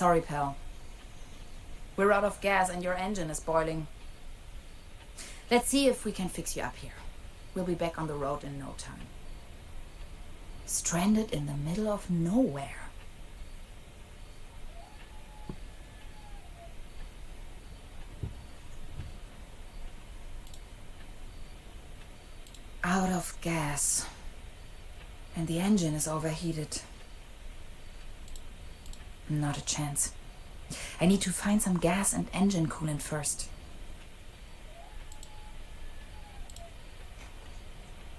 Sorry, pal. We're out of gas and your engine is boiling. Let's see if we can fix you up here. We'll be back on the road in no time. Stranded in the middle of nowhere. Out of gas. And the engine is overheated. Not a chance. I need to find some gas and engine coolant first.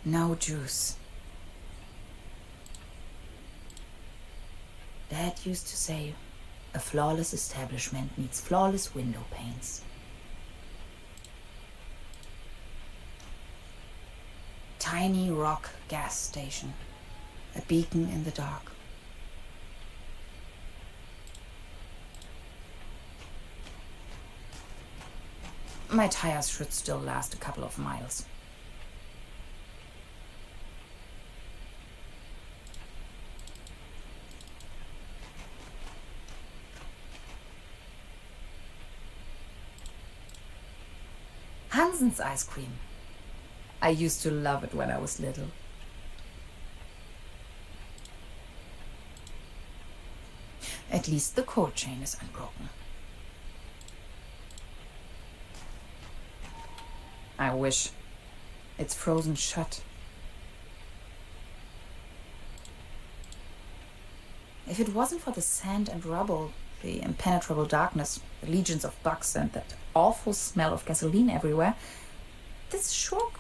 No juice. Dad used to say, a flawless establishment needs flawless window panes. Tiny rock gas station. A beacon in the dark. My tires should still last a couple of miles. Hansen's ice cream. I used to love it when I was little. At least the cold chain is unbroken. I wish. It's frozen shut. If it wasn't for the sand and rubble, the impenetrable darkness, the legions of bugs, and that awful smell of gasoline everywhere, this sure...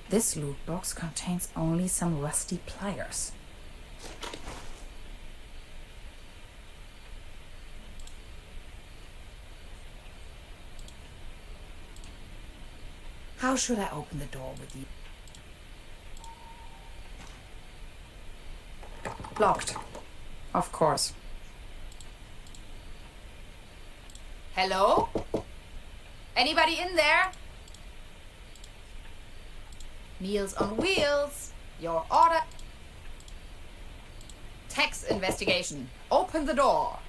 This loot box contains only some rusty pliers. How should I open the door with you? Locked. Of course. Hello? Anybody in there? Meals on Wheels. Your order. Tax investigation. Open the door.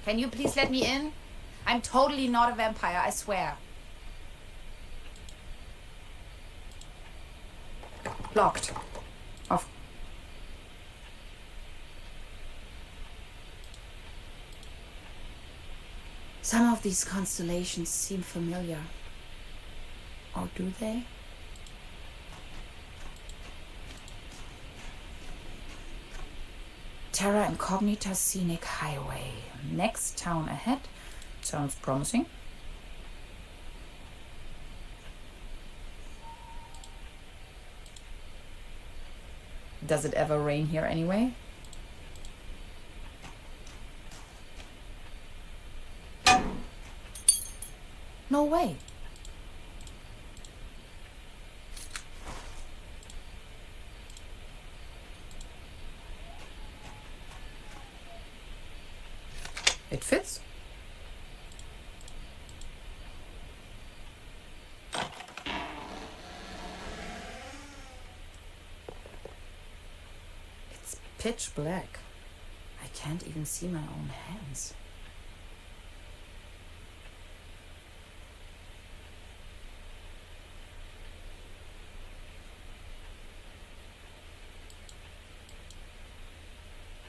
Can you please let me in? I'm totally not a vampire, I swear. Locked. Off. Some of these constellations seem familiar. Or do they? Terra Incognita Scenic Highway. Next town ahead. Sounds promising. Does it ever rain here anyway? No way. It fits. It's pitch black. I can't even see my own hands.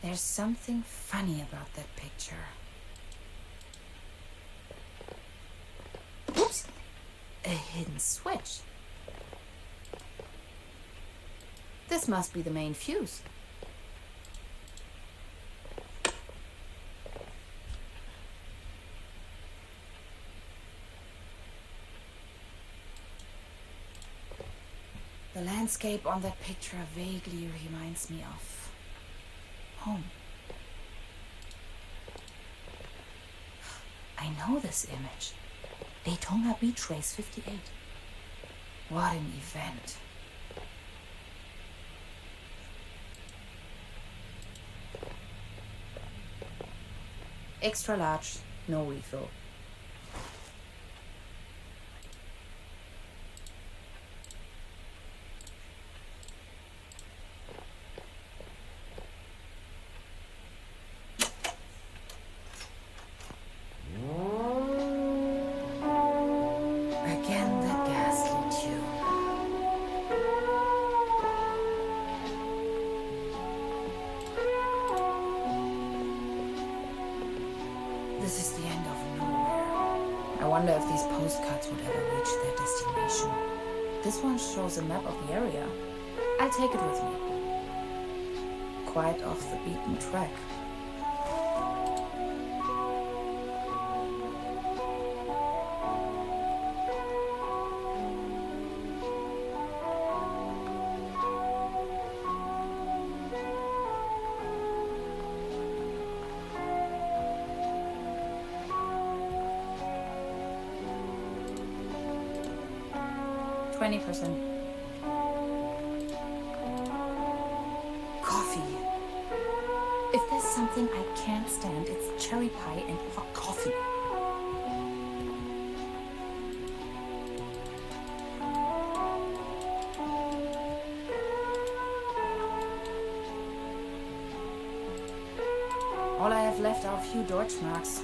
There's something funny about that picture. Oops! A hidden switch. This must be the main fuse. The landscape on that picture vaguely reminds me of home. I know this image. Daytona Beach Race 58. What an event. Extra large, no refill. wonder if these postcards would ever reach their destination. This one shows a map of the area. I'll take it with me. Quite off the beaten track. Coffee. If there's something I can't stand, it's cherry pie and hot coffee. All I have left are a few Deutschmarks.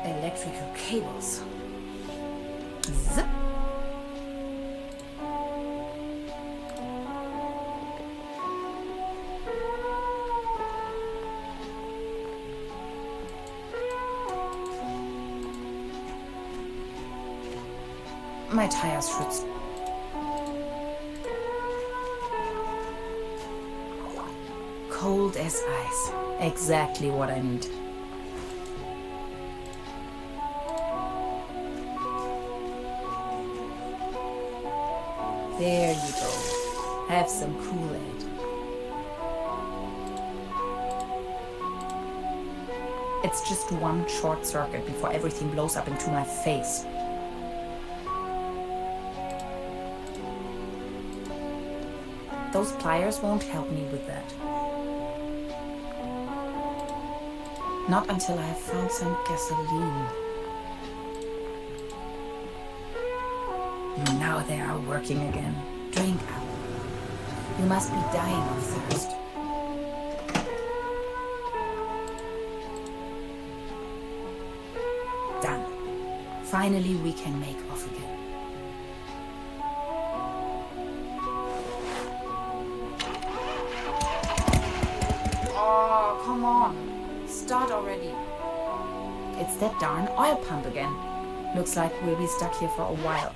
Electrical cables. Zip. My tires should. Cold as ice. Exactly what I need. There you go. Have some Kool-Aid. It's just one short circuit before everything blows up into my face. Those pliers won't help me with that. Not until I have found some gasoline. Now they are working again. Drink up. You must be dying of thirst. Done. Finally, we can make off again. Oh, come on. Start already. It's that darn oil pump again. Looks like we'll be stuck here for a while.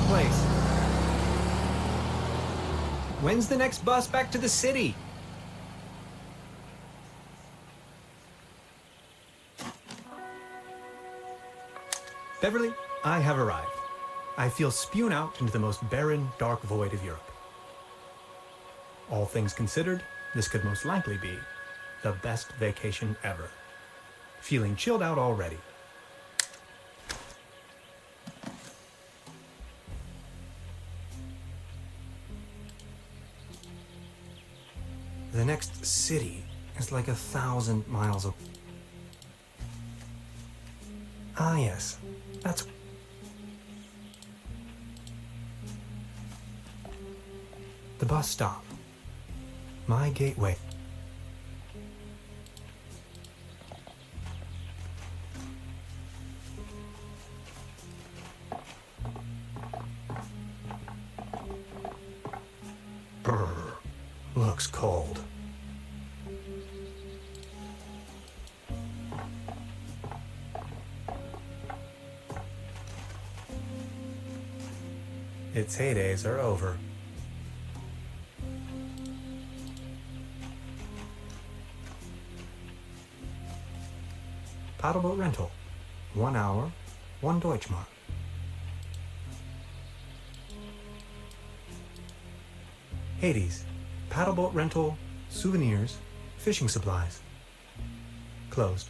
place. When's the next bus back to the city? Beverly, I have arrived. I feel spewed out into the most barren, dark void of Europe. All things considered, this could most likely be the best vacation ever. Feeling chilled out already. The next city is like 1,000 miles away. Ah, yes. That's... the bus stop. My gateway. Brr. Looks cold. Its heydays are over. Paddleboat rental. 1 hour, 1 Deutschmark. Hades. Paddleboat rental, souvenirs, fishing supplies. Closed.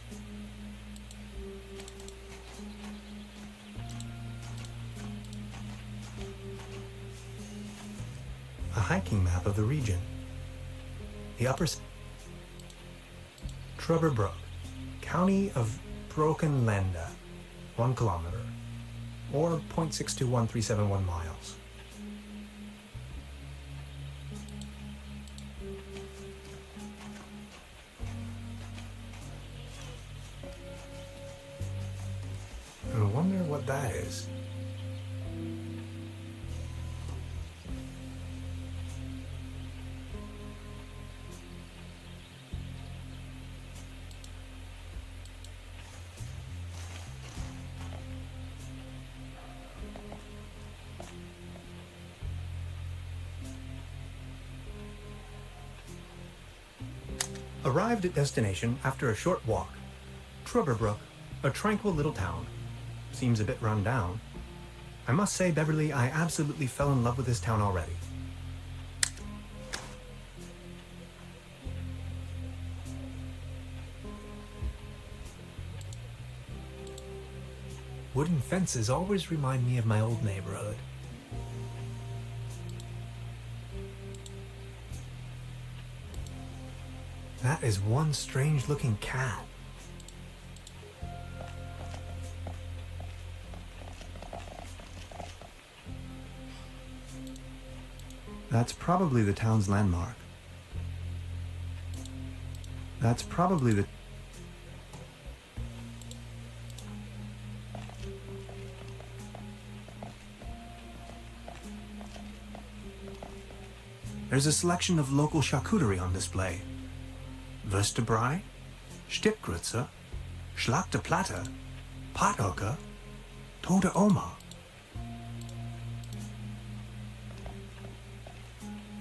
A hiking map of the region. The upper... Truberbrook, county of Brokenlande, 1 kilometer, or 0.621371 miles. I wonder what that is. Arrived at destination after a short walk. Truberbrook, a tranquil little town. Seems a bit run down. I must say, Beverly, I absolutely fell in love with this town already. Wooden fences always remind me of my old neighborhood. That is one strange-looking cat. That's probably the town's landmark. That's probably the... There's a selection of local charcuterie on display. Würstebrei, Stippgrütze, Schlagte Platte, Pothocker, Tote Oma.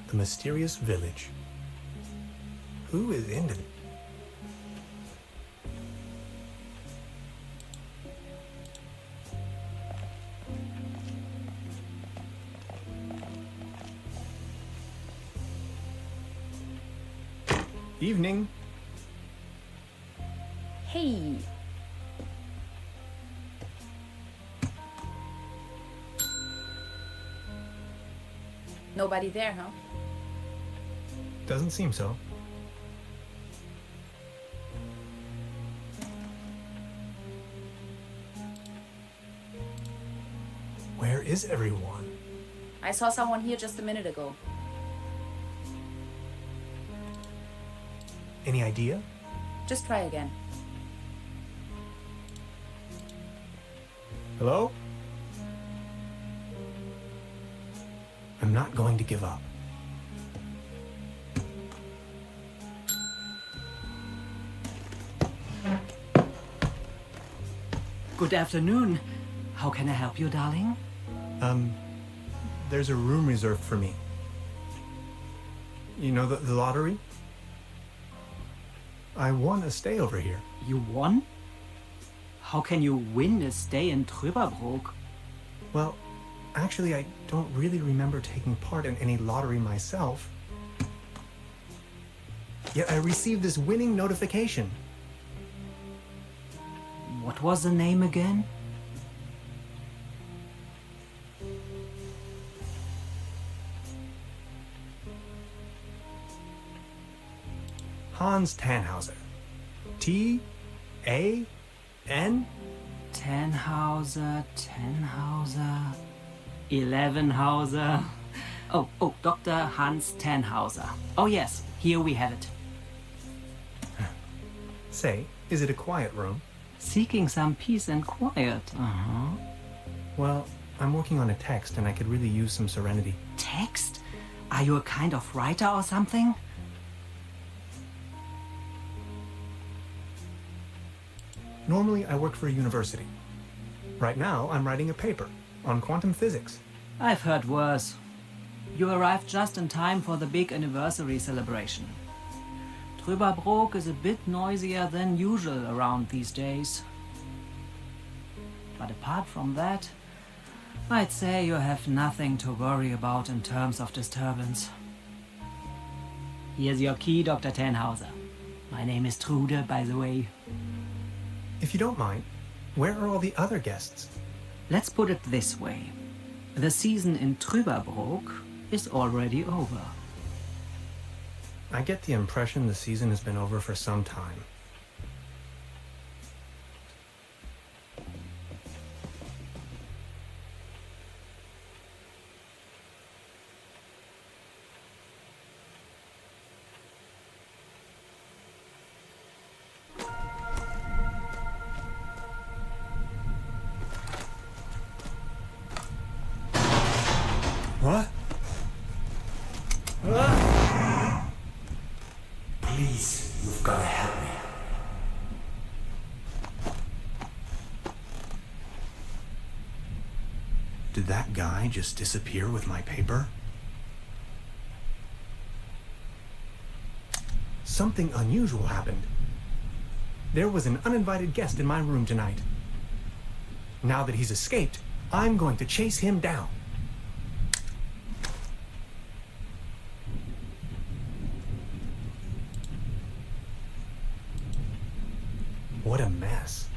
The mysterious village. Who is into it? Evening. Hey. Nobody there, huh? Doesn't seem so. Where is everyone? I saw someone here just a minute ago. Any idea? Just try again. Hello? I'm not going to give up. Good afternoon. How can I help you, darling? there's a room reserved for me. You know the lottery? I won a stay over here. You won? How can you win a stay in Truberbrook? Well, actually, I don't really remember taking part in any lottery myself. Yet I received this winning notification. What was the name again? Hans Tannhauser. T-A-N? Tannhauser, 11hauser. Oh, Dr. Hans Tannhauser. Oh yes, here we have it. Say, is it a quiet room? Seeking some peace and quiet. Well, I'm working on a text and I could really use some serenity. Text? Are you a kind of writer or something? Normally, I work for a university. Right now, I'm writing a paper on quantum physics. I've heard worse. You arrived just in time for the big anniversary celebration. Truberbrook is a bit noisier than usual around these days. But apart from that, I'd say you have nothing to worry about in terms of disturbance. Here's your key, Dr. Tannhauser. My name is Trude, by the way. If you don't mind, where are all the other guests? Let's put it this way. The season in Truberbrook is already over. I get the impression the season has been over for some time. What? Please, you've got to help me. Did that guy just disappear with my paper? Something unusual happened. There was an uninvited guest in my room tonight. Now that he's escaped, I'm going to chase him down. What a mess.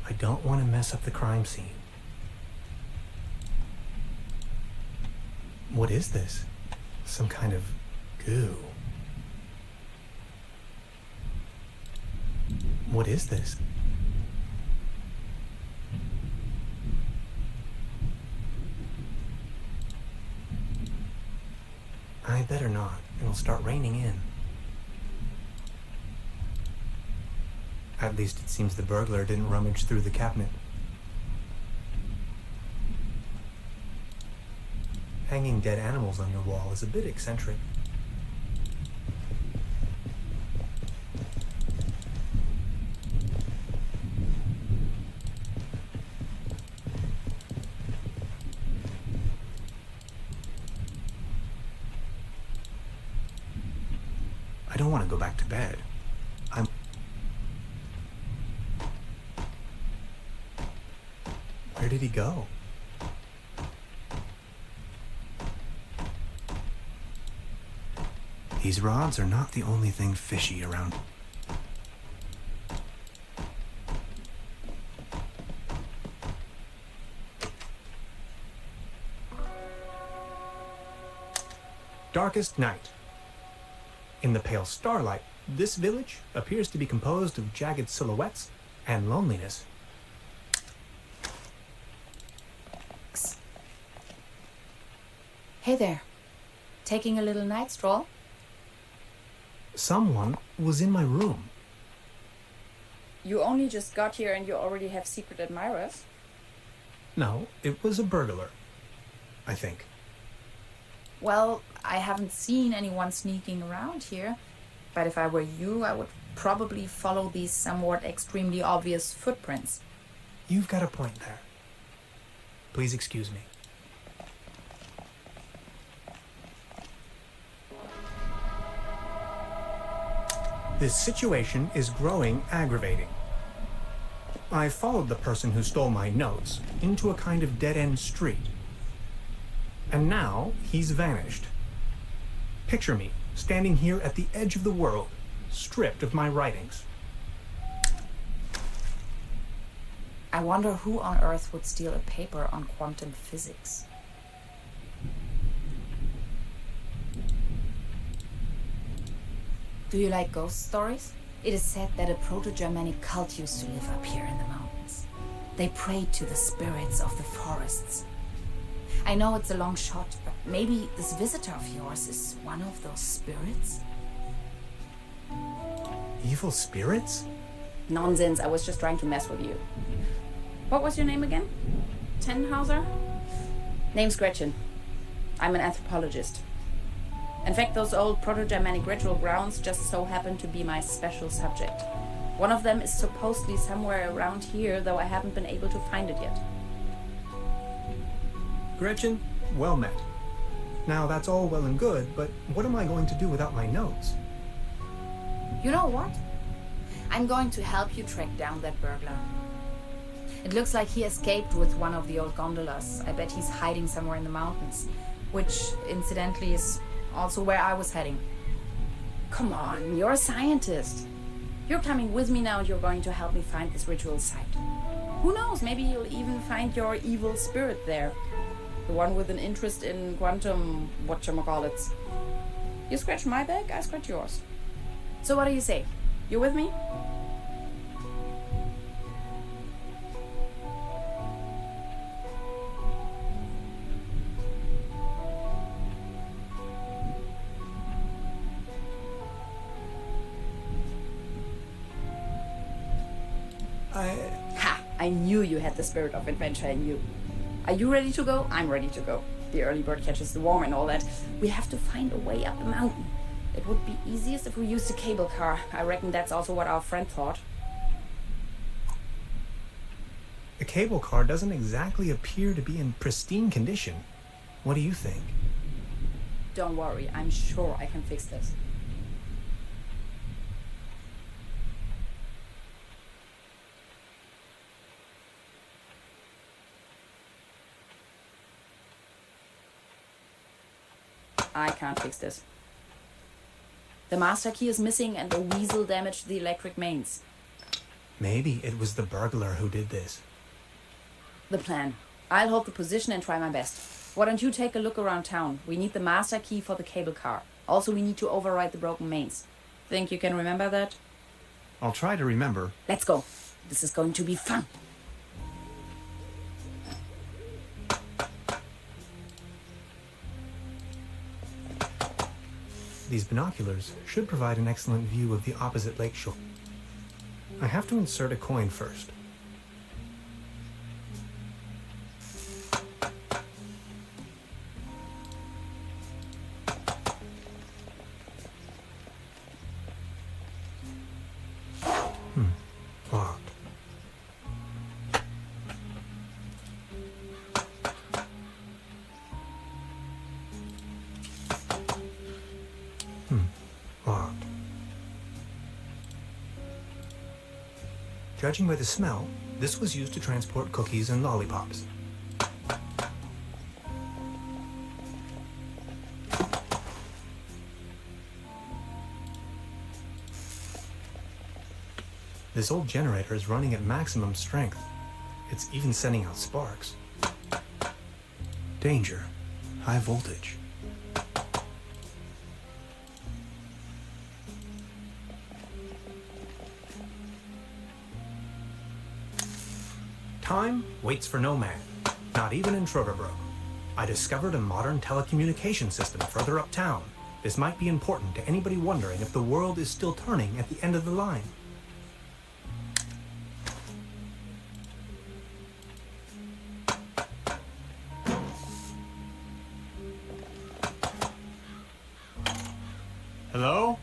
I don't want to mess up the crime scene. What is this? Some kind of goo. What is this? I better not. It'll start raining in. At least it seems the burglar didn't rummage through the cabinet. Hanging dead animals on your wall is a bit eccentric. I don't want to go back to bed. Where did he go? These rods are not the only thing fishy around. Darkest night. In the pale starlight, this village appears to be composed of jagged silhouettes and loneliness. Hey there. Taking a little night stroll? Someone was in my room. You only just got here and you already have secret admirers? No, it was a burglar, I think. Well, I haven't seen anyone sneaking around here, but if I were you, I would probably follow these somewhat extremely obvious footprints. You've got a point there. Please excuse me. This situation is growing aggravating. I followed the person who stole my notes into a kind of dead-end street. And now he's vanished. Picture me standing here at the edge of the world, stripped of my writings. I wonder who on earth would steal a paper on quantum physics. Do you like ghost stories? It is said that a Proto-Germanic cult used to live up here in the mountains. They prayed to the spirits of the forests. I know it's a long shot, but maybe this visitor of yours is one of those spirits? Evil spirits? Nonsense, I was just trying to mess with you. What was your name again? Tannhauser? Name's Gretchen. I'm an anthropologist. In fact, those old Proto-Germanic ritual grounds just so happen to be my special subject. One of them is supposedly somewhere around here, though I haven't been able to find it yet. Gretchen, well met. Now that's all well and good, but what am I going to do without my notes? You know what? I'm going to help you track down that burglar. It looks like he escaped with one of the old gondolas. I bet he's hiding somewhere in the mountains, which incidentally is also where I was heading. Come on, you're a scientist. You're coming with me now and you're going to help me find this ritual site. Who knows, maybe you'll even find your evil spirit there. The one with an interest in quantum whatchamacallits. You scratch my back, I scratch yours. So what do you say? You with me? Ha! I knew you had the spirit of adventure in you. Are you ready to go? I'm ready to go. The early bird catches the worm and all that. We have to find a way up the mountain. It would be easiest if we used a cable car. I reckon that's also what our friend thought. The cable car doesn't exactly appear to be in pristine condition. What do you think? Don't worry, I'm sure I can fix this. I can't fix this. The master key is missing and the weasel damaged the electric mains. Maybe it was the burglar who did this. The plan. I'll hold the position and try my best. Why don't you take a look around town? We need the master key for the cable car. Also, we need to override the broken mains. Think you can remember that? I'll try to remember. Let's go. This is going to be fun. These binoculars should provide an excellent view of the opposite lakeshore. I have to insert a coin first. Locked. Locked. Judging by the smell, this was used to transport cookies and lollipops. This old generator is running at maximum strength. It's even sending out sparks. Danger. High voltage. Time waits for no man, not even in Truberbrook. I discovered a modern telecommunication system further uptown. This might be important to anybody wondering if the world is still turning at the end of the line. Hello?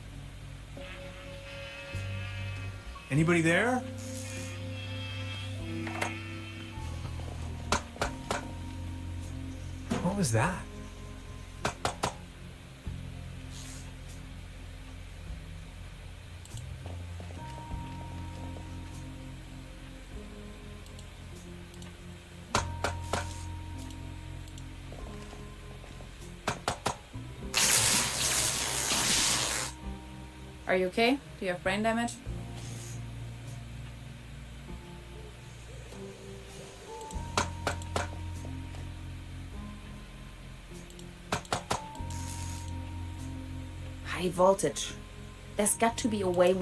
Anybody there? What was that? Are you okay? Do you have brain damage? High voltage. There's got to be a way.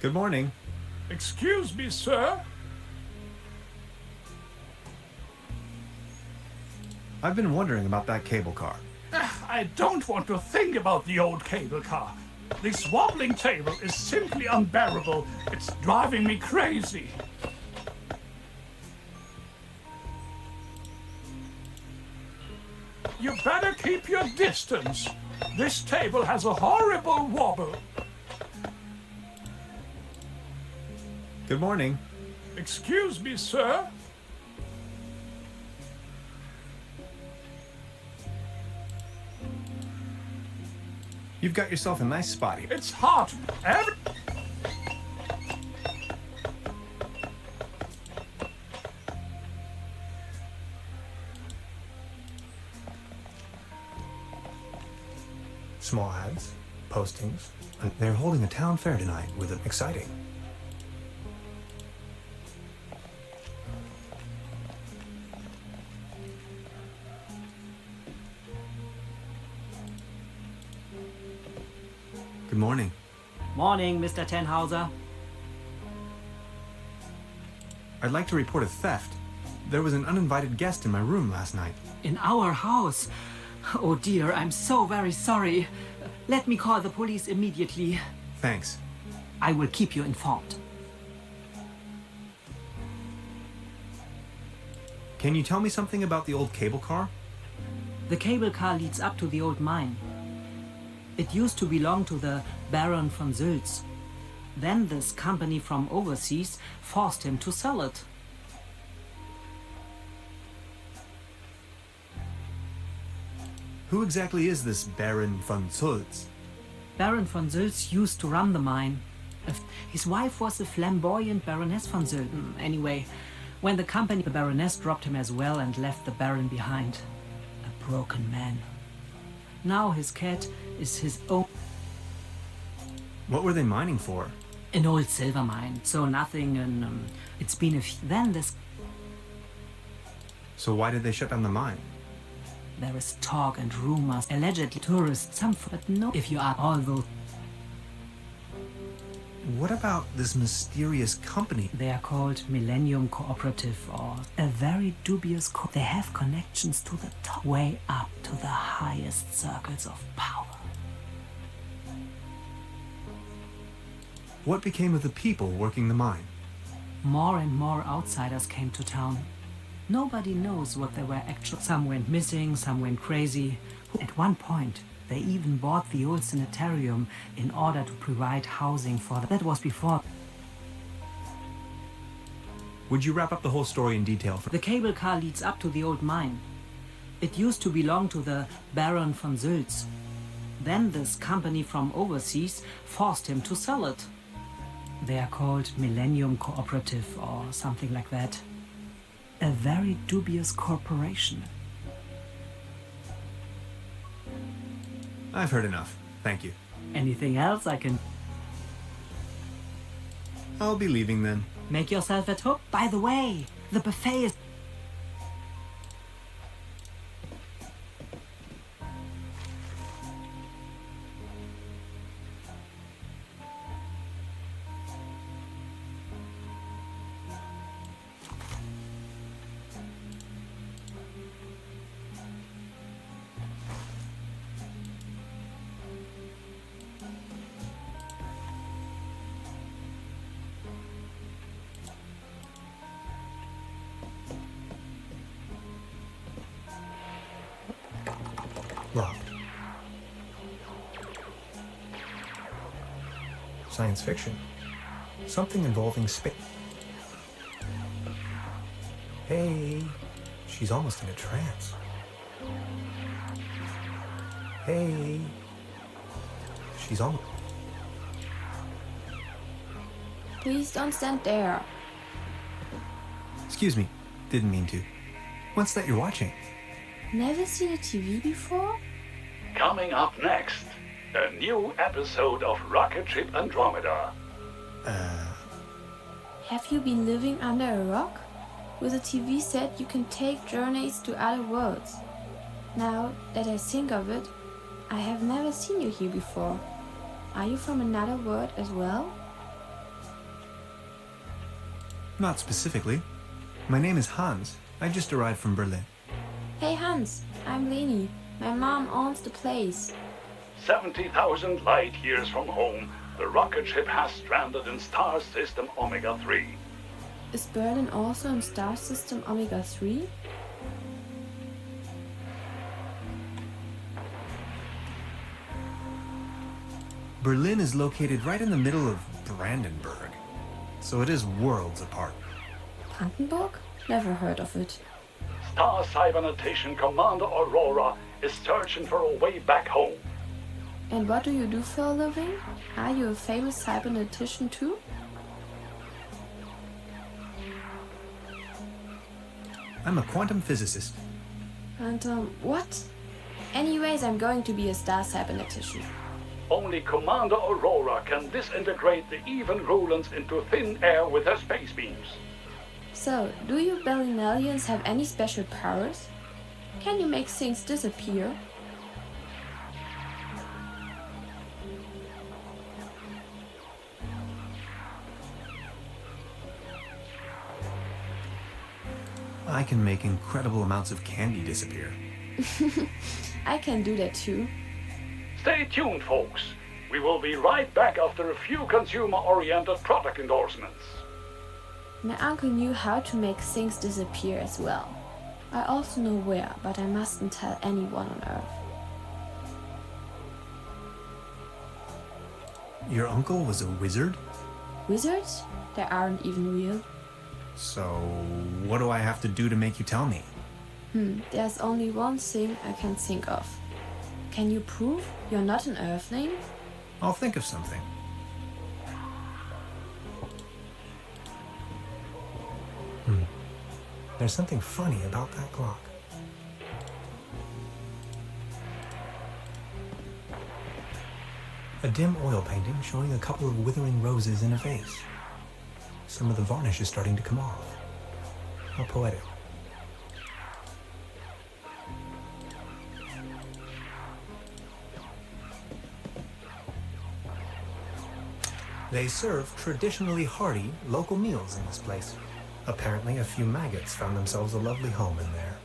Good morning. Excuse me, sir. I've been wondering about that cable car. I don't want to think about the old cable car. This wobbling table is simply unbearable. It's driving me crazy. You better keep your distance. This table has a horrible wobble. Good morning. Excuse me, sir. You've got yourself a nice spot here. It's hot. Small ads, postings. And they're holding a town fair tonight with an exciting. Good morning. Morning, Mr. Tenhauser. I'd like to report a theft. There was an uninvited guest in my room last night. In our house? Oh dear, I'm so very sorry. Let me call the police immediately. Thanks. I will keep you informed. Can you tell me something about the old cable car? The cable car leads up to the old mine. It used to belong to the Baron von Sülz. Then this company from overseas forced him to sell it. Who exactly is this Baron von Sülz? Baron von Sülz used to run the mine. His wife was the flamboyant Baroness von Sülz. Anyway, when the company, the Baroness dropped him as well and left the Baron behind. A broken man. Now his cat is his own. What were they mining for? An old silver mine, so nothing, and it's been then this. So why did they shut down the mine? There is talk and rumors, allegedly tourists, some, but no. If you are all those. What about this mysterious company? They are called Millennium Cooperative, or a very dubious they have connections to the top, way up to the highest circles of power. What became of the people working the mine? More and more outsiders came to town. Nobody knows what they were actually. Some went missing, some went crazy. At one point, they even bought the old sanitarium in order to provide housing for them. That was before. Would you wrap up the whole story in detail? The cable car leads up to the old mine. It used to belong to the Baron von Sülz. Then this company from overseas forced him to sell it. They are called Millennium Cooperative or something like that. A very dubious corporation. I've heard enough. Thank you. Anything else I can... I'll be leaving then. Make yourself at home. By the way, the buffet is... Locked. Science fiction. Something involving space. Hey, She's almost in a trance. Hey. She's almost... Please don't stand there. Excuse me. Didn't mean to. What's that you're watching? Never seen a TV before? Coming up next, a new episode of Rocket Ship Andromeda. Have you been living under a rock? With a TV set you can take journeys to other worlds. Now that I think of it, I have never seen you here before. Are you from another world as well? Not specifically. My name is Hans. I just arrived from Berlin. Hey Hans, I'm Leni. My mom owns the place. 70,000 light years from home, the rocket ship has stranded in star system Omega 3. Is Berlin also in star system Omega 3? Berlin is located right in the middle of Brandenburg, so it is worlds apart. Brandenburg? Never heard of it. Star Cybernetician Commander Aurora is searching for a way back home. And what do you do for a living? Are you a famous cybernetician too? I'm a quantum physicist. And what? Anyways, I'm going to be a star cybernetician. Only Commander Aurora can disintegrate the even rulons into thin air with her space beams. So, do you Berlinalians have any special powers? Can you make things disappear? I can make incredible amounts of candy disappear. I can do that too. Stay tuned, folks. We will be right back after a few consumer-oriented product endorsements. My uncle knew how to make things disappear as well. I also know where, but I mustn't tell anyone on Earth. Your uncle was a wizard? Wizards? They aren't even real. So, what do I have to do to make you tell me? There's only one thing I can think of. Can you prove you're not an Earthling? I'll think of something. There's something funny about that clock. A dim oil painting showing a couple of withering roses in a vase. Some of the varnish is starting to come off. How poetic. They serve traditionally hearty local meals in this place. Apparently, a few maggots found themselves a lovely home in there.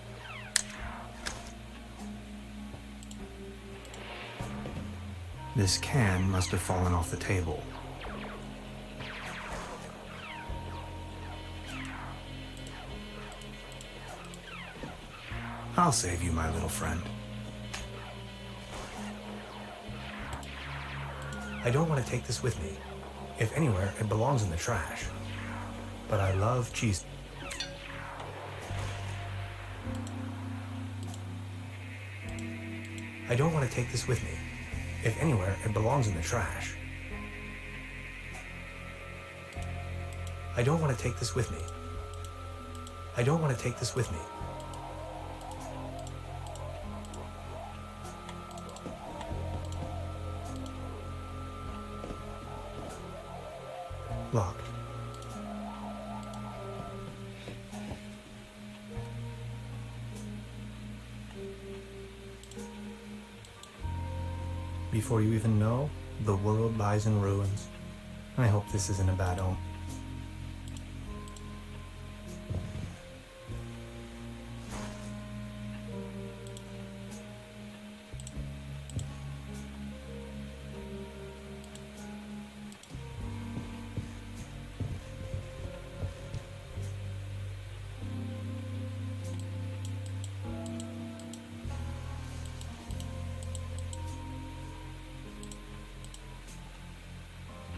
This can must have fallen off the table. I'll save you, my little friend. I don't want to take this with me. If anywhere, it belongs in the trash. But I love cheese. I don't want to take this with me. If anywhere, it belongs in the trash. I don't want to take this with me. I don't want to take this with me. Locked. Before you even know, the world lies in ruins. I hope this isn't a bad omen.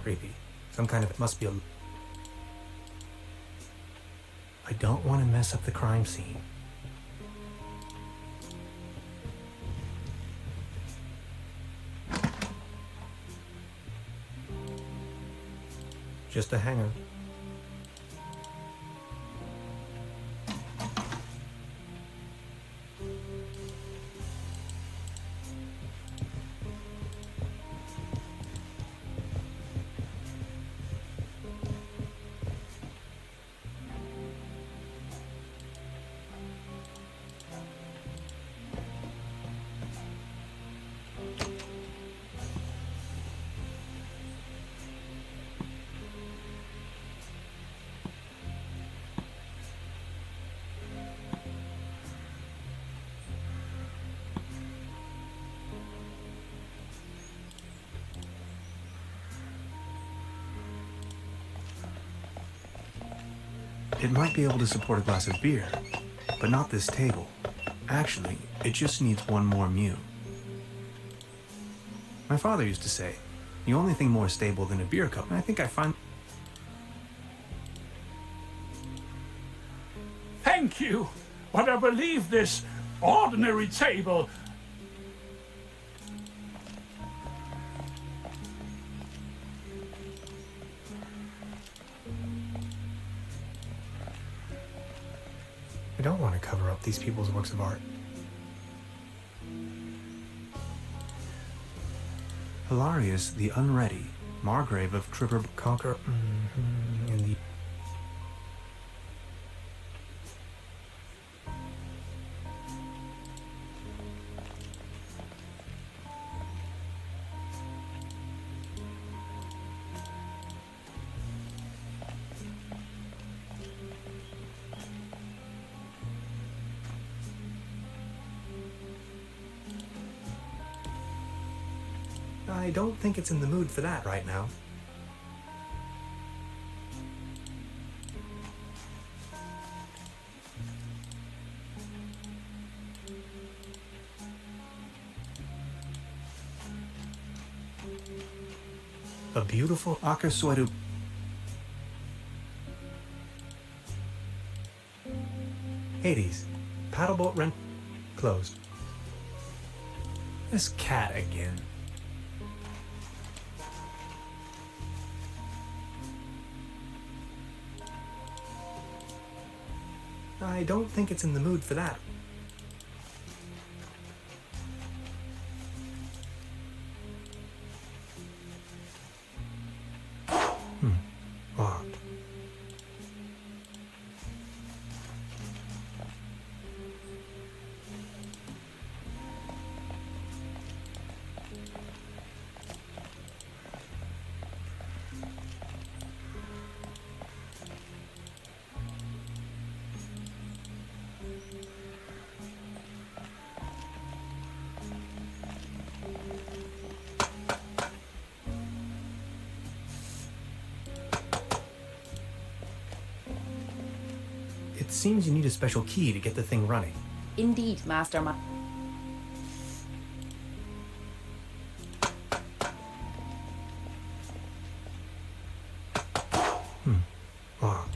Creepy. Some kind of, it must be a... I don't want to mess up the crime scene. just a hangar. It might be able to support a glass of beer, but not this table. Actually, it just needs one more mew. My father used to say, the only thing more stable than a beer cup, and I think I find... Thank you, but I believe this ordinary table... I don't want to cover up these people's works of art. Hilarious the Unready, Margrave of Truberbrook. Conquer in the... I don't think it's in the mood for that right now. A beautiful Akasueru. Hades. Paddleboat rent closed. This cat again. I don't think it's in the mood for that. Locked. It seems you need a special key to get the thing running. Indeed, Master Ma... Locked.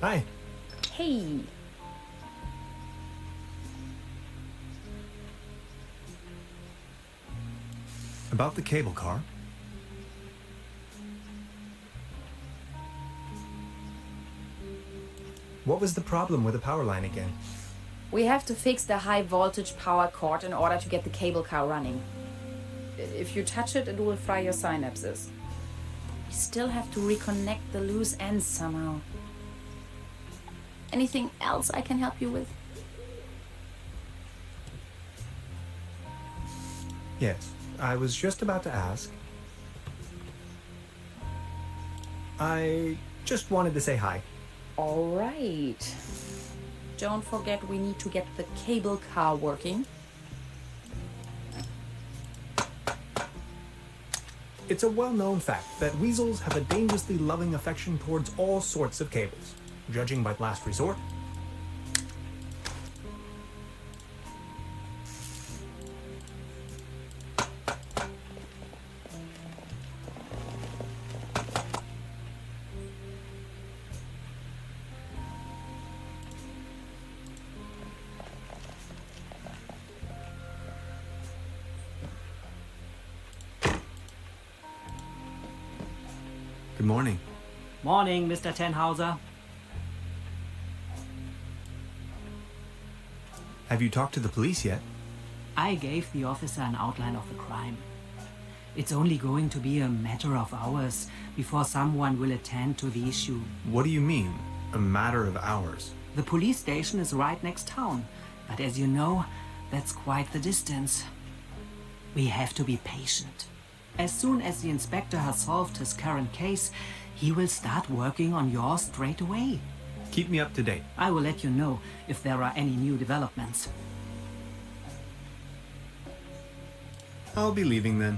Hi. Hey! About the cable car. What was the problem with the power line again? We have to fix the high voltage power cord in order to get the cable car running. If you touch it, it will fry your synapses. We still have to reconnect the loose ends somehow. Anything else I can help you with? Yes, I was just about to ask. I just wanted to say hi. All right. Don't forget we need to get the cable car working. It's a well-known fact that weasels have a dangerously loving affection towards all sorts of cables. Judging by last resort, Good morning. Morning, Mr. Tannhauser. Have you talked to the police yet? I gave the officer an outline of the crime. It's only going to be a matter of hours before someone will attend to the issue. What do you mean, a matter of hours? The police station is right next town, but as you know, that's quite the distance. We have to be patient. As soon as the inspector has solved his current case, he will start working on yours straight away. Keep me up to date. I will let you know if there are any new developments. I'll be leaving then.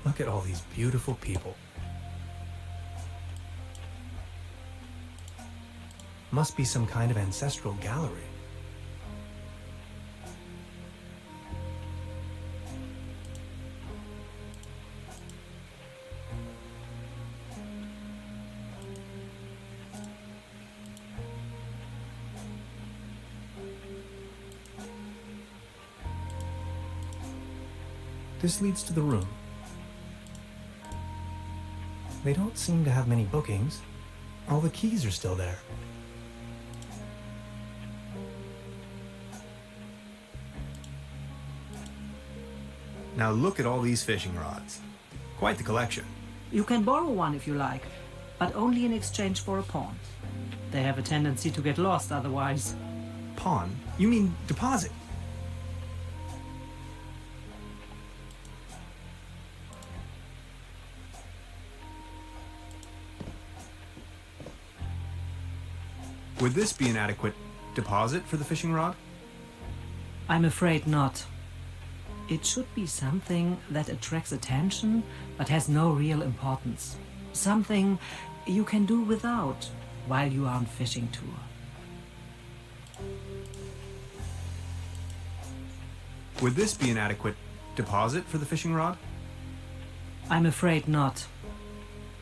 Look at all these beautiful people. Must be some kind of ancestral gallery. This leads to the room. They don't seem to have many bookings. All the keys are still there. Now look at all these fishing rods. Quite the collection. You can borrow one if you like, but only in exchange for a pawn. They have a tendency to get lost otherwise. Pawn? You mean deposit? Would this be an adequate deposit for the fishing rod? I'm afraid not. It should be something that attracts attention but has no real importance. Something you can do without while you are on fishing tour. Would this be an adequate deposit for the fishing rod? I'm afraid not.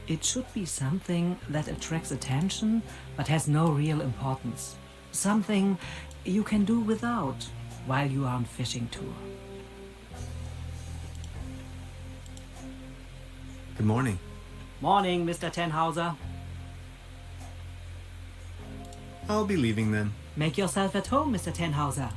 It should be something that attracts attention but has no real importance. Something you can do without while you are on fishing tour. Good morning. Morning, Mr. Tannhauser. I'll be leaving then. Make yourself at home, Mr. Tannhauser.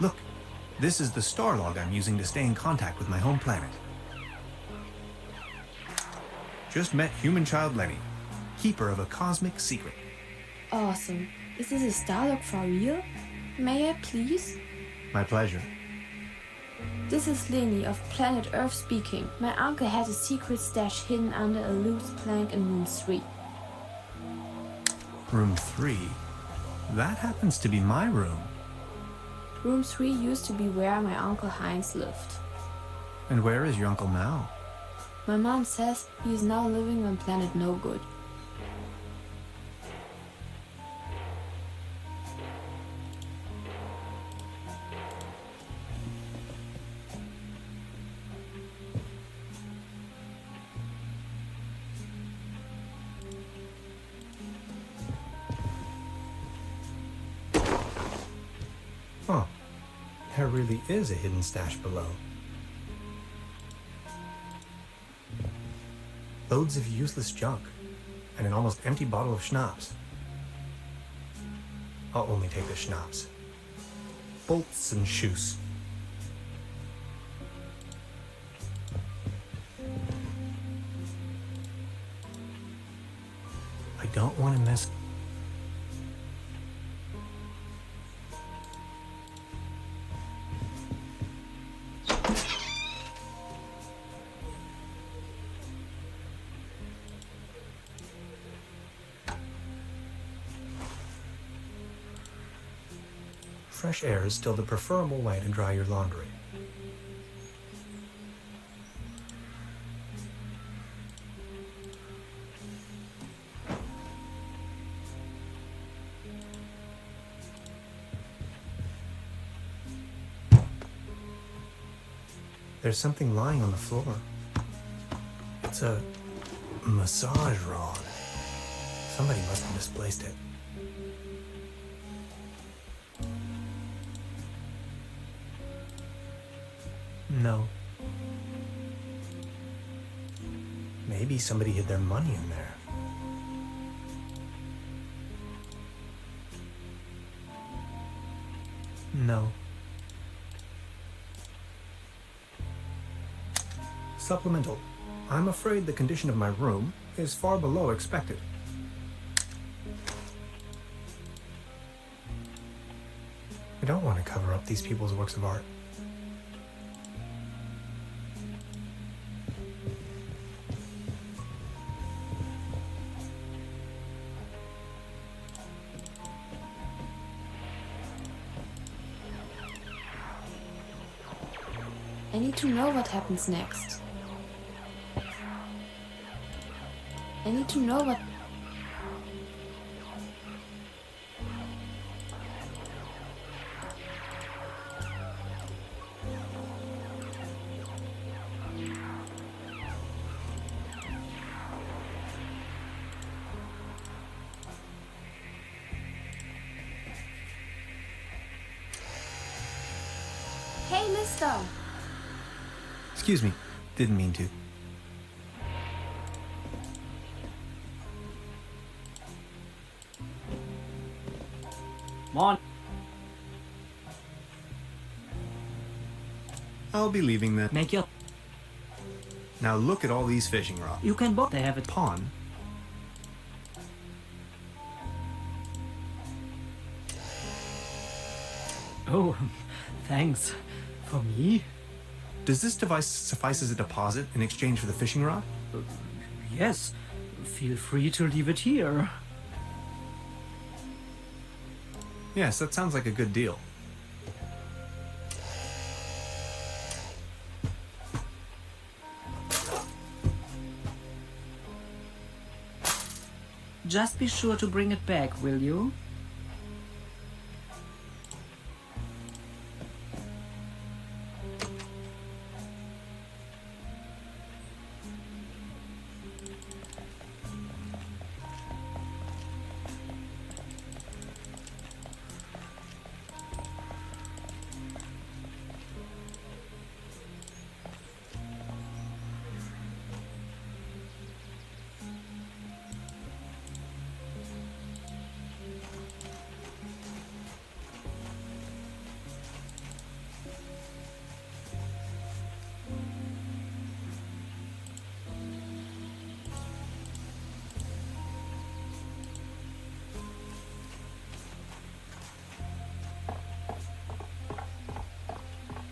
Look, this is the star log I'm using to stay in contact with my home planet. Just met human child Lenny, keeper of a cosmic secret. Awesome. Is this a star log for real? May I please? My pleasure. This is Lenny of planet Earth speaking. My uncle has a secret stash hidden under a loose plank in room 3. Room 3? That happens to be my room. Room 3 used to be where my uncle Heinz lived. And where is your uncle now? My mom says he is now living on planet No Good. Huh. There really is a hidden stash below. Loads of useless junk, and an almost empty bottle of schnapps. I'll only take the schnapps. Bolts and shoes. I don't want to miss. Fresh air is still the preferable way to dry your laundry. There's something lying on the floor. It's a massage rod. Somebody must have misplaced it. No. Maybe somebody hid their money in there. No. Supplemental. I'm afraid the condition of my room is far below expected. I don't want to cover up these people's works of art. I need to know what happens next. I need to know what... Hey, mister! Excuse me. Didn't mean to. Come on. I'll be leaving then. Make your... Now look at all these fishing rods. You can both. They have it. Pawn. Oh, thanks. For me? Does this device suffice as a deposit in exchange for the fishing rod? Yes. Feel free to leave it here. Yes, that sounds like a good deal. Just be sure to bring it back, will you?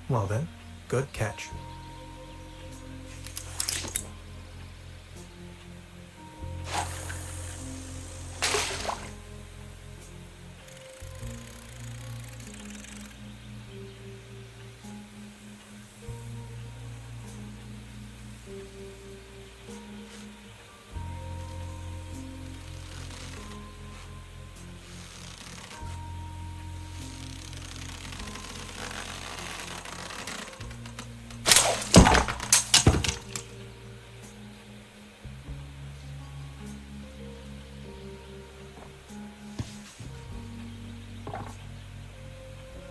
Well then, good catch.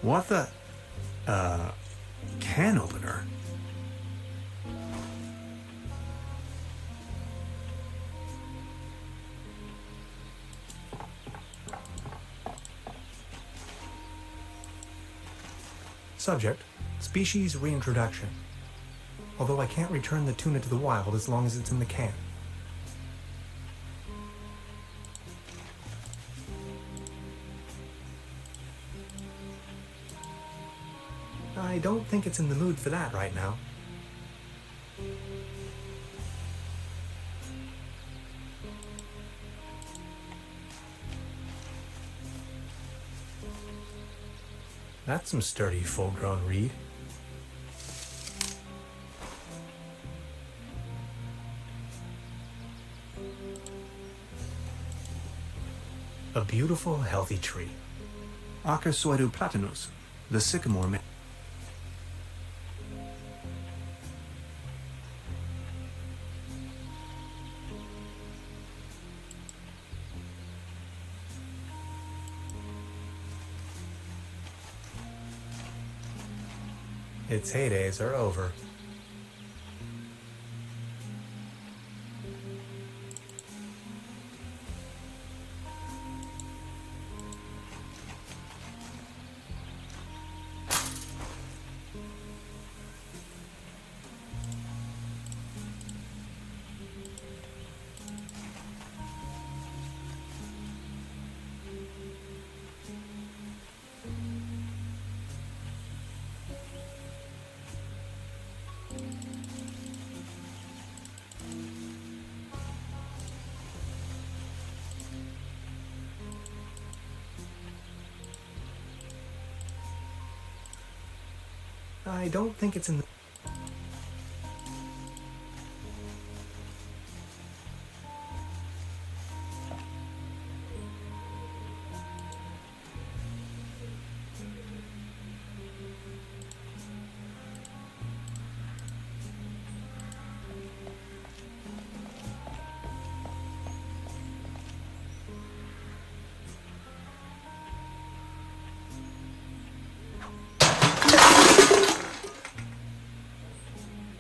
What the? Can opener? Subject, species reintroduction. Although I can't return the tuna to the wild as long as it's in the can. I don't think it's in the mood for that right now. That's some sturdy, full-grown reed. A beautiful, healthy tree. Acer platanus, the sycamore. Its heydays are over. I don't think it's in the...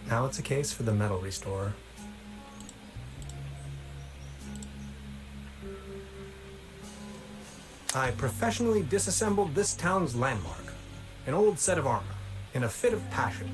Now it's a case for the metal restorer. I professionally disassembled this town's landmark, an old set of armor, in a fit of passion.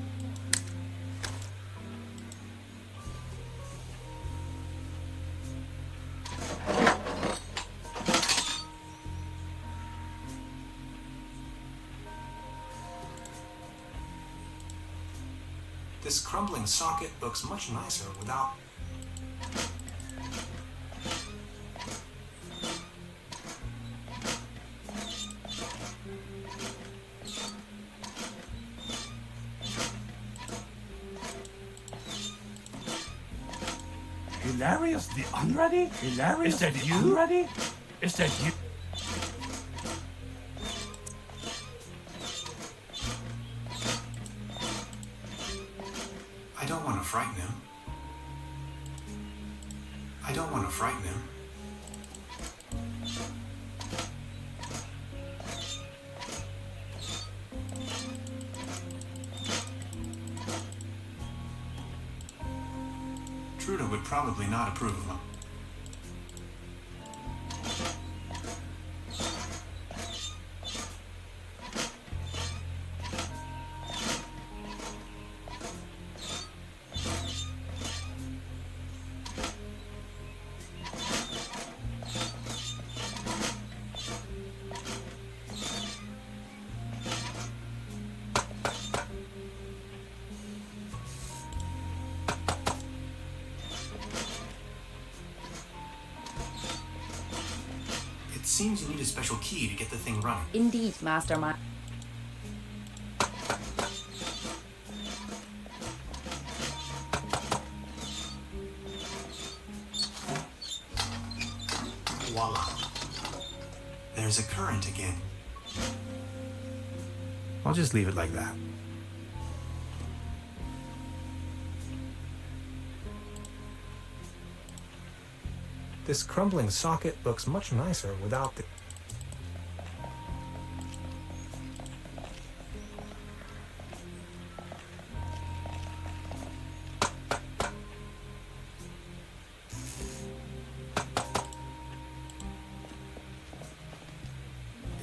This crumbling socket looks much nicer without... Hilarious the Unready? Hilarious. Is that you? Unready? Is that you? I don't want to frighten him. I don't want to frighten him. Trude would probably not approve of him. It seems you need a special key to get the thing running. Indeed, Mastermind. Voila. There's a current again. I'll just leave it like that. This crumbling socket looks much nicer without the...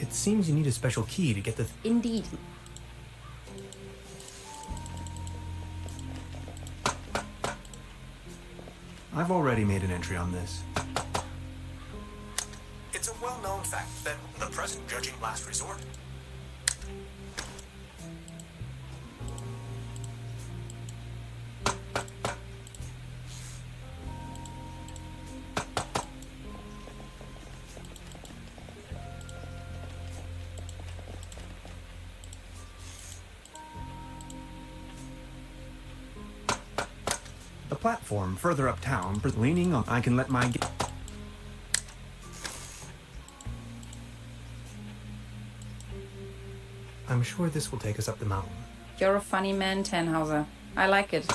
It seems you need a special key to get the... Indeed. I've already made an entry on this. It's a well-known fact that the present judging last resort. The platform further uptown, leaning on, I can let my... I'm sure this will take us up the mountain. You're a funny man, Tannhauser. I like it.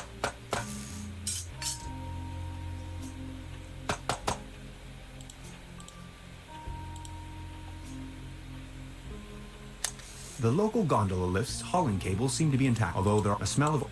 The local gondola lift's hauling cables seem to be intact, although there's a smell of...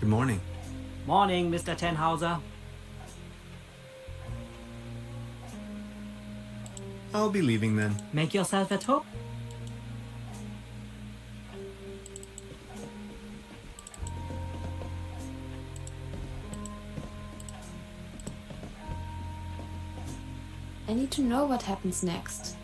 Good morning. Morning, Mr. Tenhauser. I'll be leaving then. Make yourself at home. I need to know what happens next.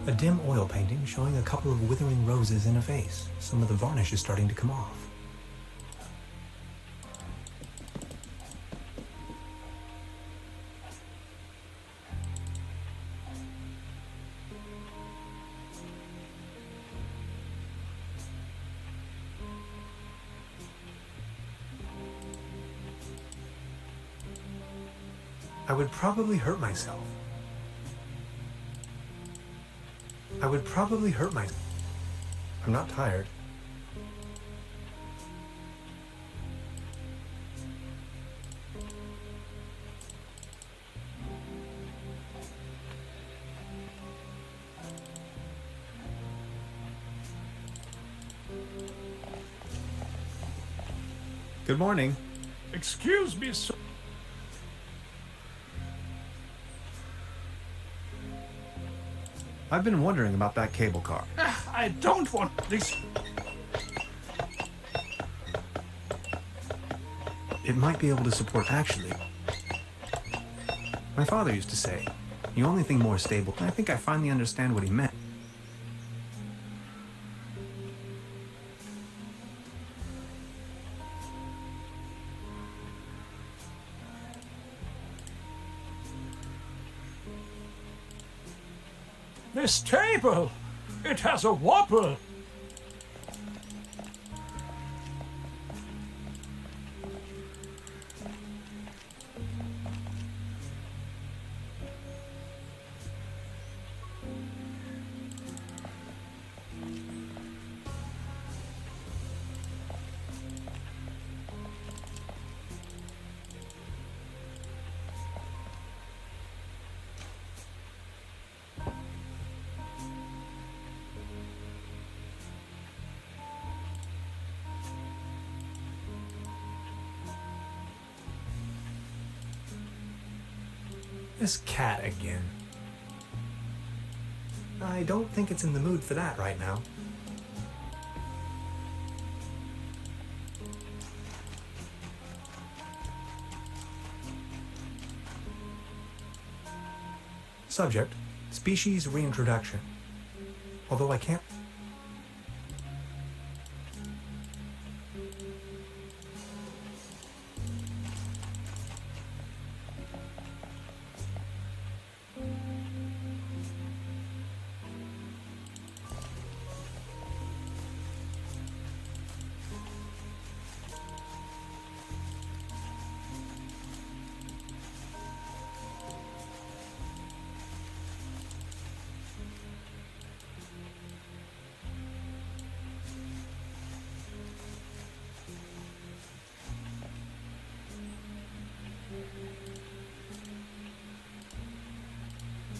A dim oil painting showing a couple of withering roses in a vase. Some of the varnish is starting to come off. I would probably hurt myself. I would probably hurt myself. I'm not tired. Good morning. Excuse me, sir. I've been wondering about that cable car. I don't want this. It might be able to support actually. My father used to say, the only thing more stable, and I think I finally understand what he meant. This table! It has a wobble! This cat again. I don't think it's in the mood for that right now. Subject, species reintroduction. Although I can't...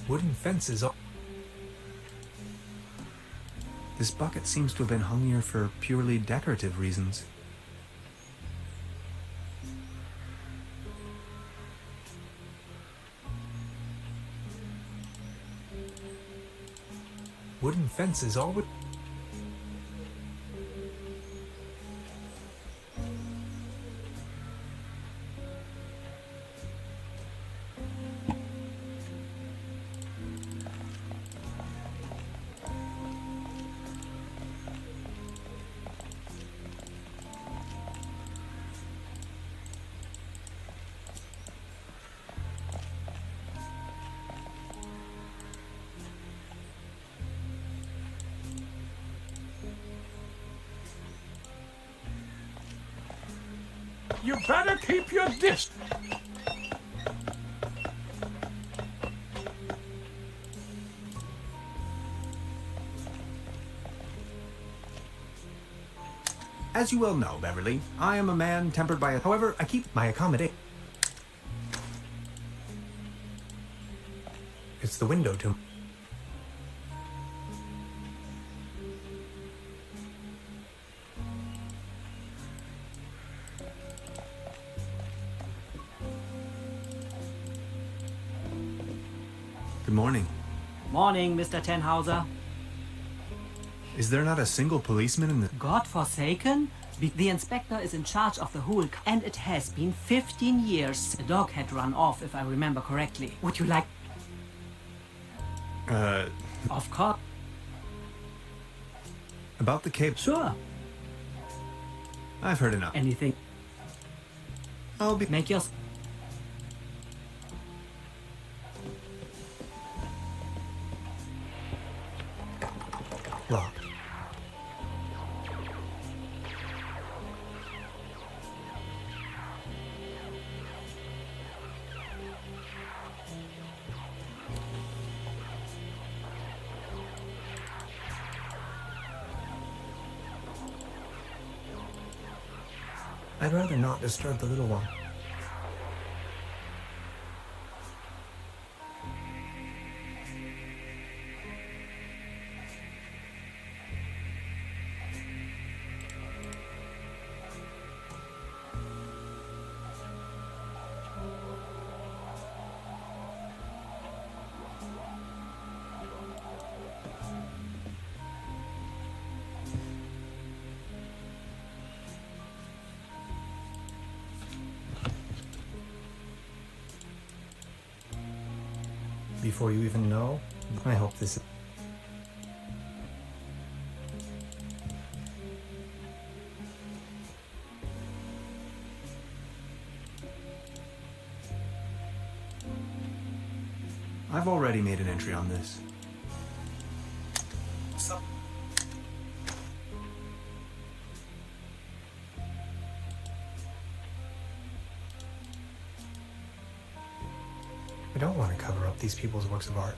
Wooden fences are... This bucket seems to have been hung here for purely decorative reasons. Wooden fences all would... You better keep your distance. As you well know, Beverly, I am a man tempered by However, I keep my accommodation. It's the window to... Good morning. Morning, Mr. Tenhauser. Is there not a single policeman in the... God-forsaken? The inspector is in charge of the whole... And it has been 15 years. The dog had run off, if I remember correctly. Would you like... Of course. About the cable? Sure. I've heard enough. Anything. I'll be... Make your... Locked. I'd rather not disturb the little one. Before you even know, I hope this... I've already made an entry on this. I don't want to cover up these people's works of art.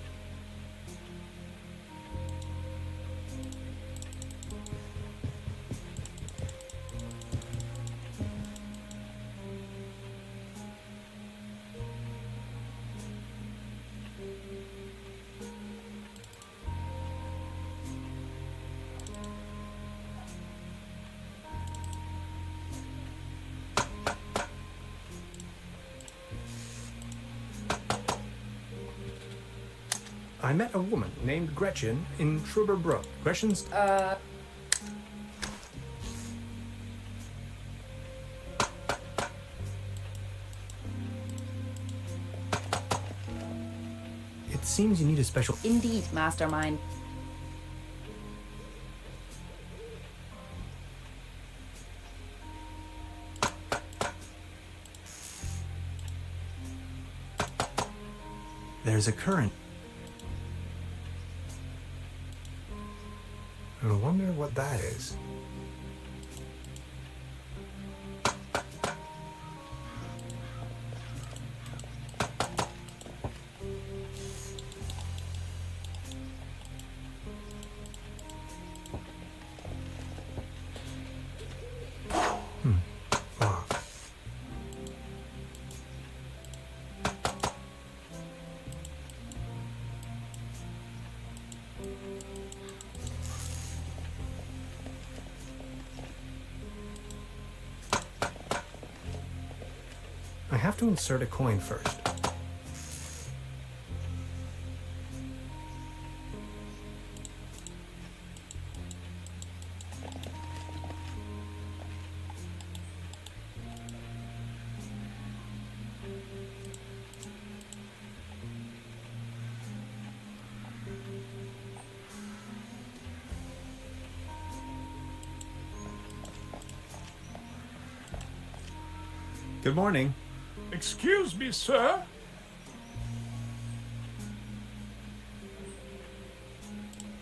I met a woman named Gretchen in Truberbrook. Questions? It seems you need a special... Indeed, mastermind. There's a current. I wonder what that is. Locked. I have to insert a coin first. Good morning. Excuse me, sir.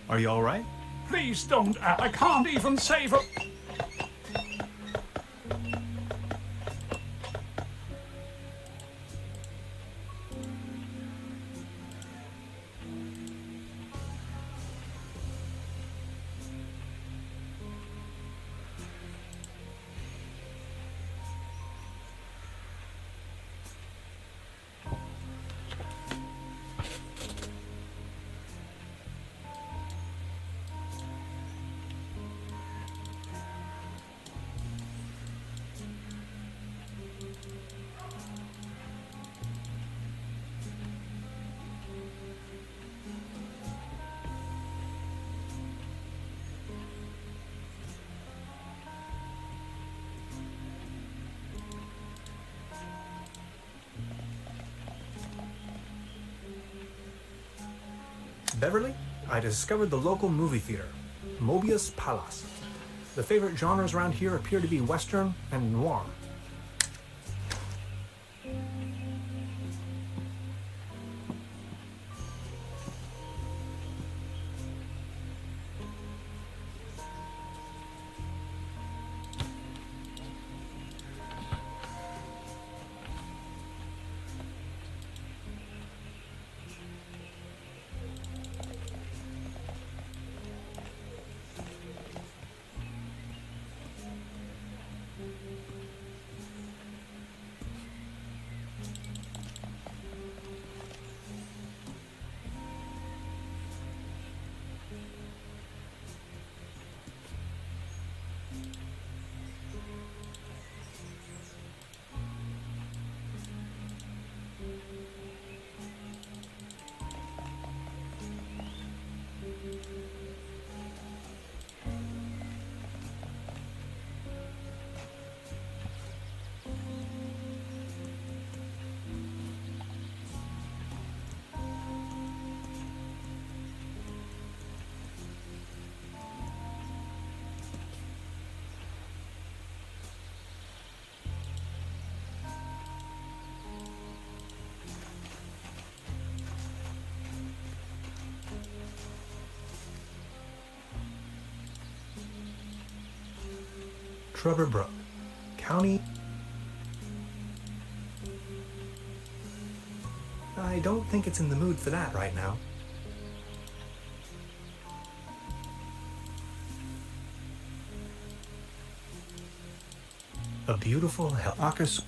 Are you all right? Please don't. I can't even save a... Beverly, I discovered the local movie theater, Mobius Palace. The favorite genres around here appear to be Western and noir. Truberbrook, County. I don't think it's in the mood for that right now. A beautiful hell. Akas.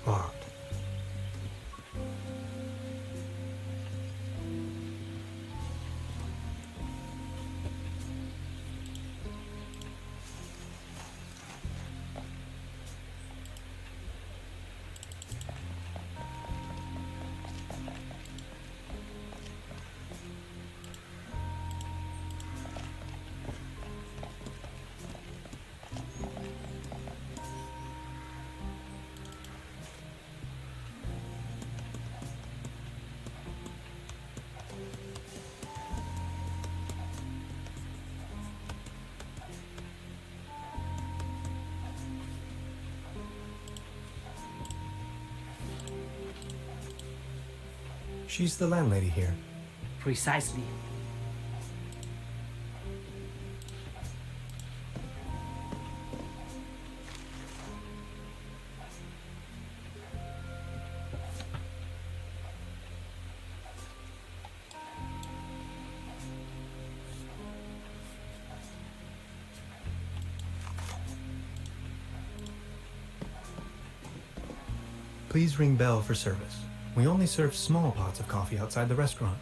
Locked. She's the landlady here. Precisely. Please ring bell for service. We only serve small pots of coffee outside the restaurant.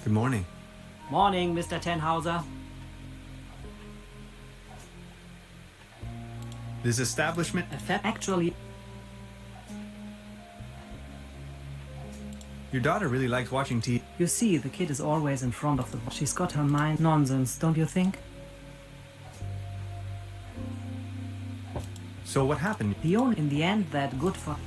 Good morning. Morning, Mr. Tenhauser. This establishment. Actually, Your daughter really likes watching TV. you see, the kid is always in front of the... She's got her mind nonsense, don't you think? So what happened? The only in the end that good for...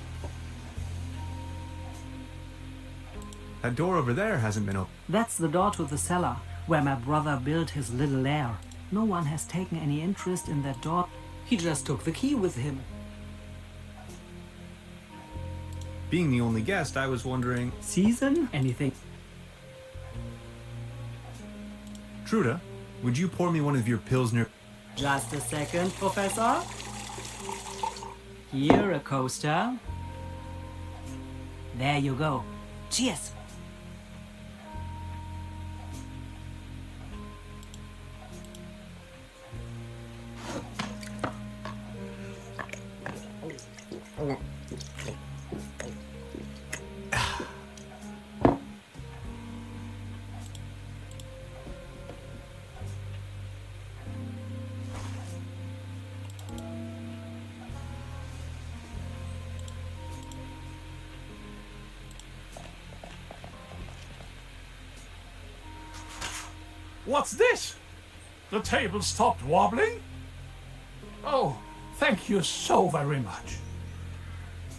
That door over there hasn't been opened. That's the door to the cellar, where my brother built his little lair. No one has taken any interest in that door. He just took the key with him. Being the only guest, I was wondering... Season? Anything? Truda, would you pour me one of your Pilsner... Just a second, Professor. Here, a coaster. There you go. Cheers! What's this? The table stopped wobbling? Oh, thank you so very much.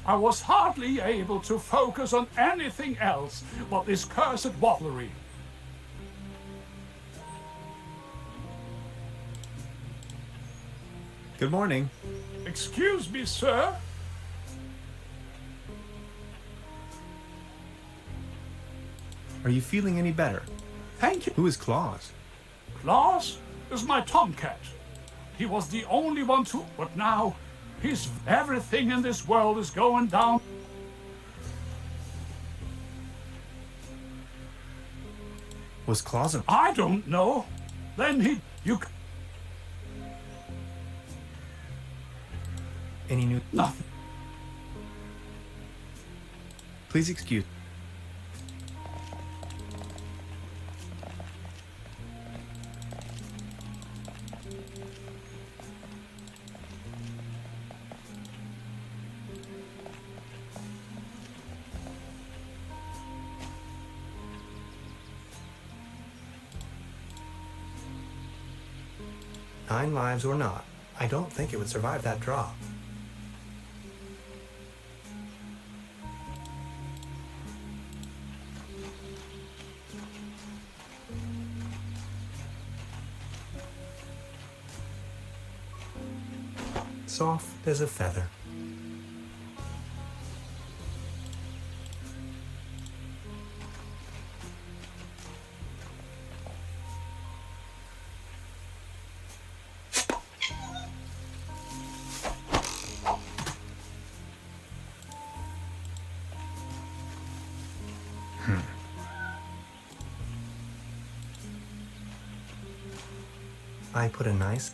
I was hardly able to focus on anything else but this cursed wobblery. Good morning. Excuse me, sir. Are you feeling any better? Thank you. Who is Claus? Claus is my tomcat. He was the only one to... But now, everything in this world is going down. Was Claus a... I don't know. Then you... Any new... Nothing. Please excuse... Nine lives or not, I don't think it would survive that drop. Soft as a feather. I put a nice...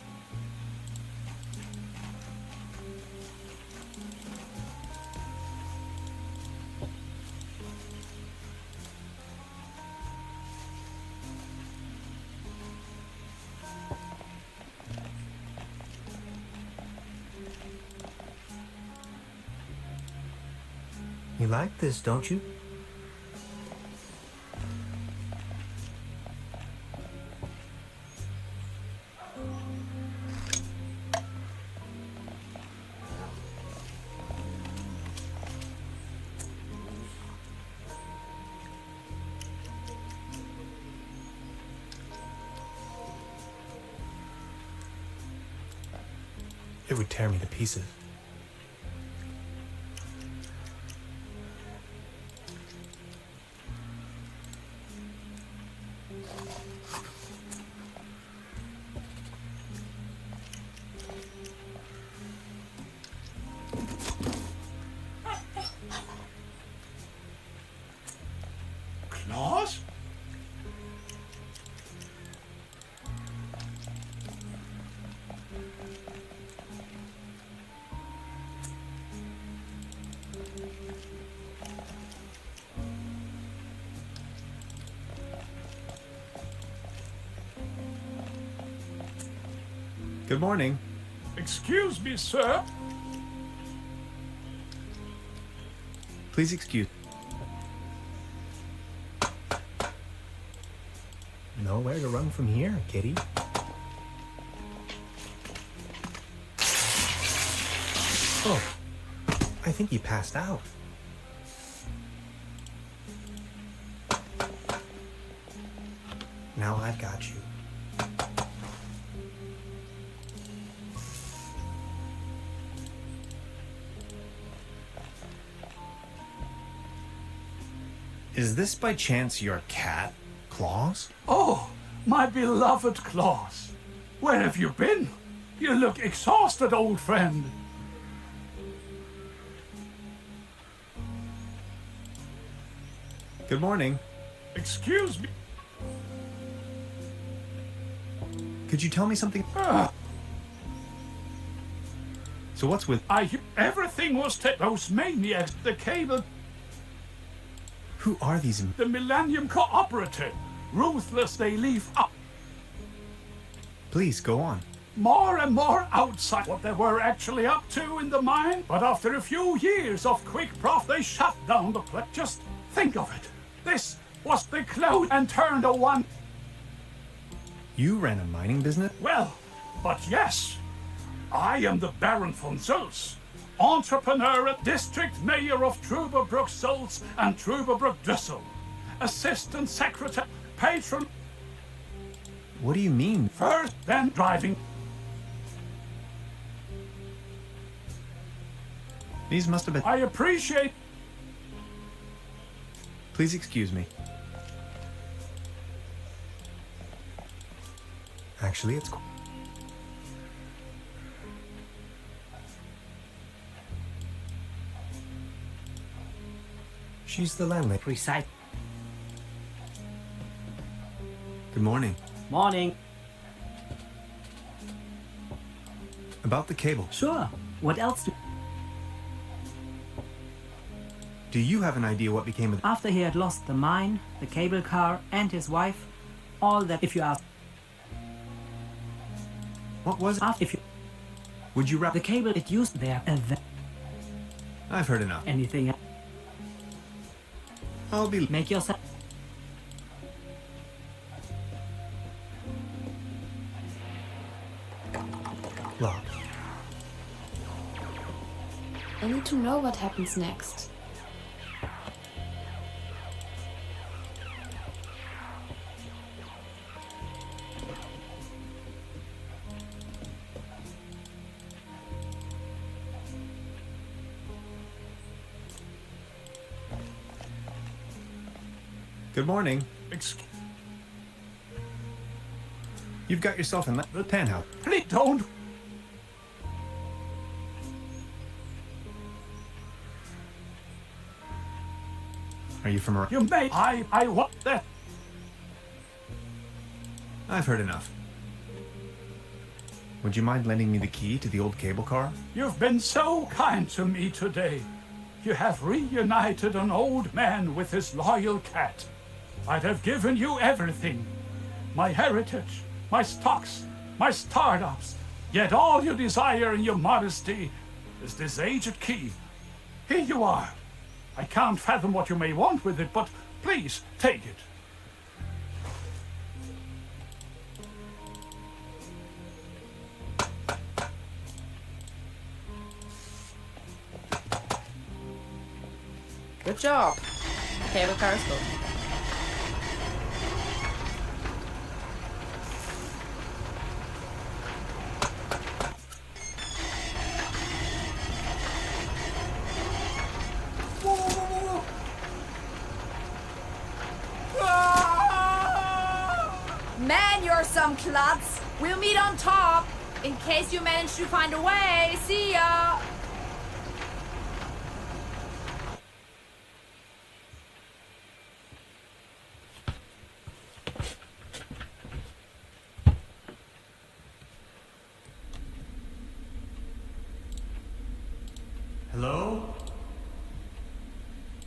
You like this, don't you? It would tear me to pieces. Claus? Good morning. Excuse me, sir. Please excuse... Nowhere to run from here, kitty. Oh, I think he passed out. Now I've got you. Is this by chance your cat, Claus? Oh, my beloved Claus. Where have you been? You look exhausted, old friend. Good morning. Excuse me. Could you tell me something? So what's with... Everything was those maniacs, the cable... Who are these... The Millennium Cooperative. Ruthless, they leave up. Please, go on. More and more outside what they were actually up to in the mine. But after a few years of quick profit, they shut down the place. Just think of it. This was the close and turned a one. You ran a mining business? Well, but yes, I am the Baron von Sulz, entrepreneur, district mayor of Truberbrook Sulz and Truberbrook Düssel, assistant secretary, patron, What do you mean? first, then driving. These must have been... I appreciate. Please excuse me. Actually, it's... She's the landlady. Recite. Good morning. Morning. About the cable. Sure. What else do... Do you have an idea what became of... After he had lost the mine, the cable car, and his wife, all that, if you ask... What was it? After, if you... Would you wrap... The cable it used there, I've heard enough. anything else? I'll be... Make yourself... Locked. I need to know what happens next. Good morning. You've got yourself in the penthouse. Please don't. Are you from around? You may. I want that. I've heard enough. Would you mind lending me the key to the old cable car? You've been so kind to me today. You have reunited an old man with his loyal cat. I'd have given you everything. My heritage, my stocks, my startups. Yet all you desire in your modesty is this aged key. Here you are. I can't fathom what you may want with it, but please take it. Good job. Cable car is good. Man, you're some klutz. We'll meet on top in case you manage to find a way. See ya.